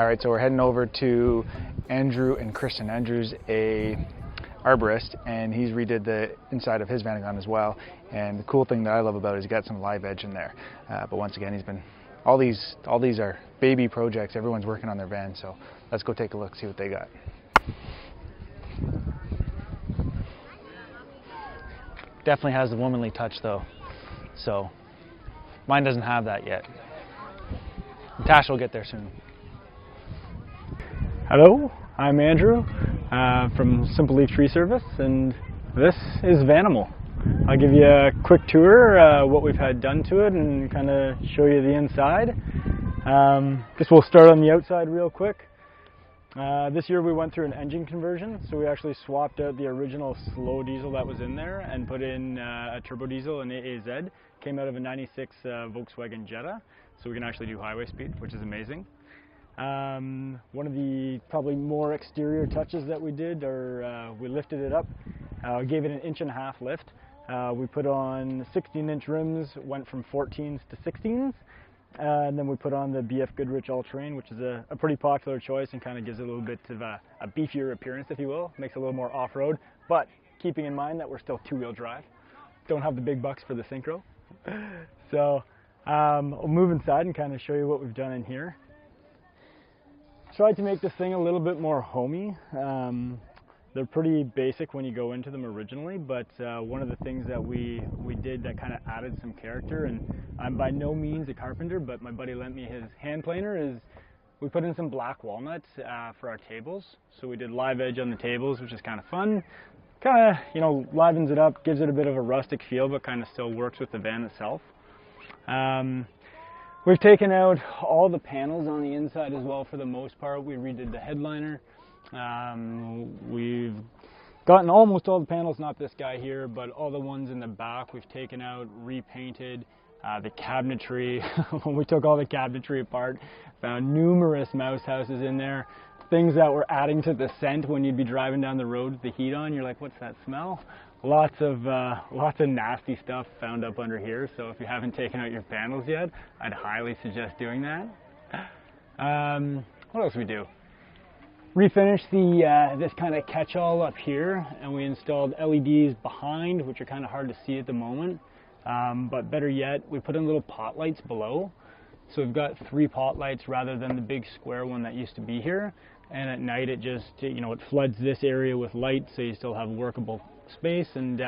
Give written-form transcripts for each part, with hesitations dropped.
All right, so we're heading over to Andrew and Kristen. Andrew's a arborist, and he's redid the inside of his Vanagon as well. And the cool thing that I love about it is he's got some live edge in there. But once again, he's been all these are baby projects. Everyone's working on their van, so let's go take a look, see what they got. Definitely has the womanly touch though, so mine doesn't have that yet. Mattijs will get there soon. Hello, I'm Andrew from Simple Leaf Tree Service, and this is Vanimal. I'll give you a quick tour, what we've had done to it, and kind of show you the inside. Guess we'll start on the outside real quick. This year we went through an engine conversion, so we actually swapped out the original slow diesel that was in there and put in a turbo diesel, an AAZ. Came out of a 96 Volkswagen Jetta, so we can actually do highway speed, which is amazing. One of the probably more exterior touches that we did, or we lifted it up, gave it an 1.5 inch lift. We put on 16-inch rims, went from 14s to 16s, and then we put on the BF Goodrich All-Terrain, which is a pretty popular choice and kind of gives it a little bit of a beefier appearance, if you will. Makes it a little more off-road, but keeping in mind that we're still two-wheel drive. Don't have the big bucks for the synchro. So I'll move inside and kind of show you what we've done in here. Tried to make this thing a little bit more homey. They're pretty basic when you go into them originally, but one of the things that we did that kind of added some character, and I'm by no means a carpenter, but my buddy lent me his hand planer, is we put in some black walnuts for our tables. So we did live edge on the tables, which is kind of fun. Kind of, you know, livens it up, gives it a bit of a rustic feel, but kind of still works with the van itself. We've taken out all the panels on the inside as well for the most part. We redid the headliner. We've gotten almost all the panels, not this guy here, but all the ones in the back we've taken out, repainted. The cabinetry, when we took all the cabinetry apart, found numerous mouse houses in there. Things that were adding to the scent when you'd be driving down the road with the heat on. You're like, what's that smell? Lots of nasty stuff found up under here, so if you haven't taken out your panels yet, I'd highly suggest doing that. What else we do? Refinished this kind of catch-all up here, and we installed LEDs behind, which are kind of hard to see at the moment. But better yet, we put in little pot lights below. So we've got 3 pot lights rather than the big square one that used to be here. And at night it just, you know, it floods this area with light, so you still have workable space, and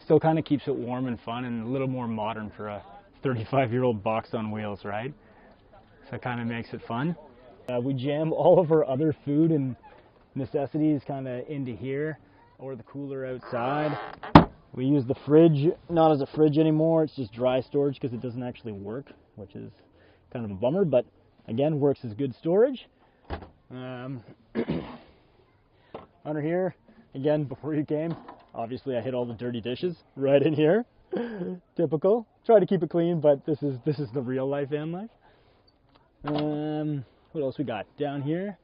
still kind of keeps it warm and fun and a little more modern for a 35-year-old box on wheels, right? So it kind of makes it fun. We jam all of our other food and necessities kind of into here, or the cooler outside. We use the fridge, not as a fridge anymore, it's just dry storage because it doesn't actually work, which is kind of a bummer, but again, works as good storage. Under here, again, before you came, obviously I hid all the dirty dishes right in here. Typical. Try to keep it clean, but this is the real life van life. What else we got? Down here,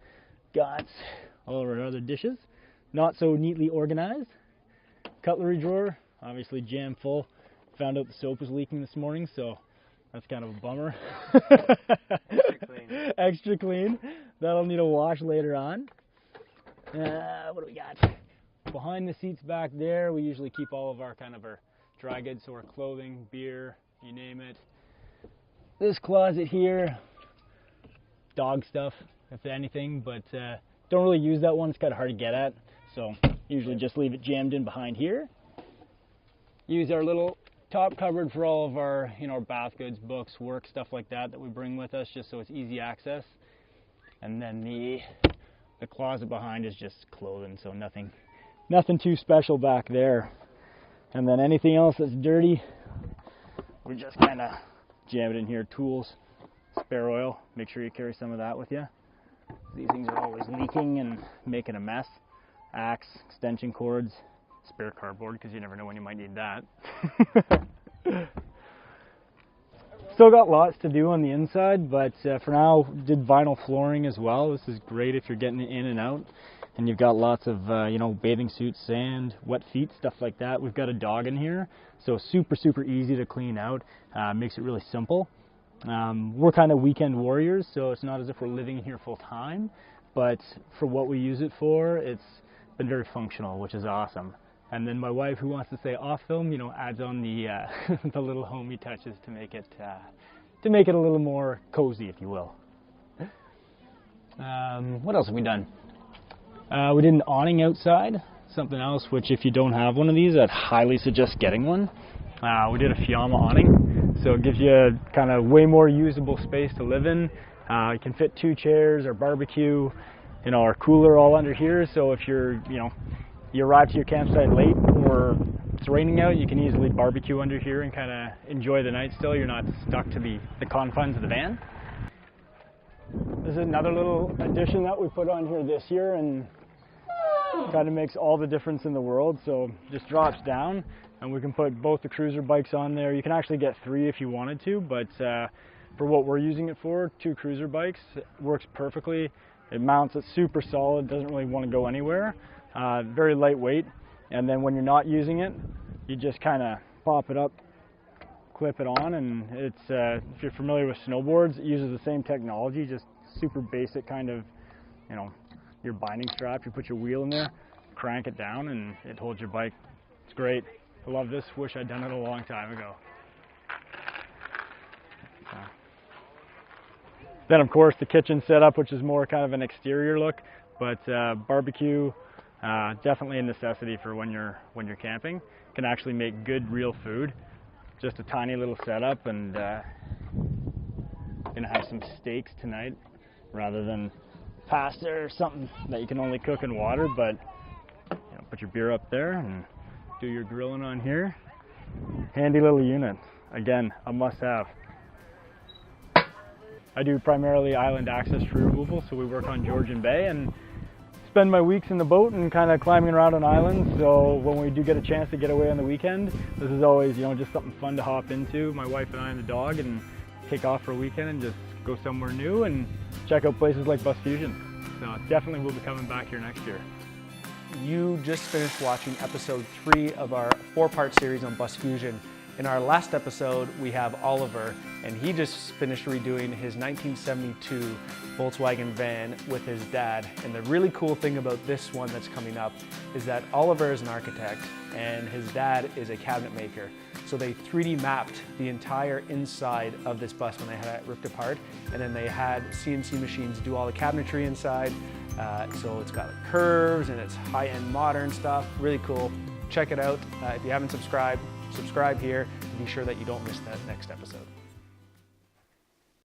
got all of our other dishes, not so neatly organized. Cutlery drawer, obviously jam full. Found out the soap was leaking this morning, so that's kind of a bummer. Extra clean. Extra clean. That'll need a wash later on. What do we got? Behind the seats back there, we usually keep all of our our dry goods, so our clothing, beer, you name it. This closet here, dog stuff, if anything, but don't really use that one. It's kind of hard to get at, so usually just leave it jammed in behind here. Use our little top cupboard for all of our, our bath goods, books, work, stuff like that we bring with us, just so it's easy access. And then the closet behind is just clothing, so nothing too special back there. And then anything else that's dirty, we just kind of jam it in here. Tools, spare oil, make sure you carry some of that with you. These things are always leaking and making a mess. Axe, extension cords, spare cardboard, because you never know when you might need that. Still got lots to do on the inside, but for now did vinyl flooring as well. This is great if you're getting in and out, and you've got lots of bathing suits, sand, wet feet, stuff like that. We've got a dog in here, so super easy to clean out. Makes it really simple. We're kind of weekend warriors, so it's not as if we're living here full time, but for what we use it for, it's been very functional, which is awesome. And then my wife, who wants to stay off film, adds on the the little homey touches to make it a little more cozy, if you will. What else have we done? We did an awning outside, something else which if you don't have one of these, I'd highly suggest getting one. We did a Fiamma awning, so it gives you kind of way more usable space to live in. You can fit 2 chairs, our barbecue, our cooler all under here, so if you're, you arrive to your campsite late or it's raining out, you can easily barbecue under here and kind of enjoy the night still. You're not stuck to the confines of the van. This is another little addition that we put on here this year, and kind of makes all the difference in the world. So just drops down and we can put both the cruiser bikes on there. You can actually get 3 if you wanted to, but for what we're using it for, 2 cruiser bikes, it works perfectly. It mounts it super solid, doesn't really want to go anywhere. Very lightweight, and then when you're not using it, you just kind of pop it up, clip it on, and it's if you're familiar with snowboards, it uses the same technology, just super basic kind of, your binding strap. You put your wheel in there, crank it down, and it holds your bike. It's great. I love this. Wish I'd done it a long time ago. Then of course the kitchen setup, which is more kind of an exterior look, but barbecue, definitely a necessity for when you're camping. Can actually make good real food. Just a tiny little setup, and gonna have some steaks tonight rather than pasta or something that you can only cook in water. But put your beer up there and do your grilling on here. Handy little unit. Again, a must-have. I do primarily island access tree removal, so we work on Georgian Bay and spend my weeks in the boat and kind of climbing around on islands. So when we do get a chance to get away on the weekend, this is always, just something fun to hop into, my wife and I and the dog, and take off for a weekend and just go somewhere new and check out places like Bus Fusion. So definitely we'll be coming back here next year. You just finished watching episode 3 of our 4-part series on Bus Fusion. In our last episode, we have Oliver, and he just finished redoing his 1972 Volkswagen van with his dad. And the really cool thing about this one that's coming up is that Oliver is an architect and his dad is a cabinet maker. So they 3D mapped the entire inside of this bus when they had it ripped apart, and then they had CNC machines do all the cabinetry inside. So it's got curves and it's high-end modern stuff, really cool. Check it out. If you haven't subscribed, subscribe here to be sure that you don't miss that next episode.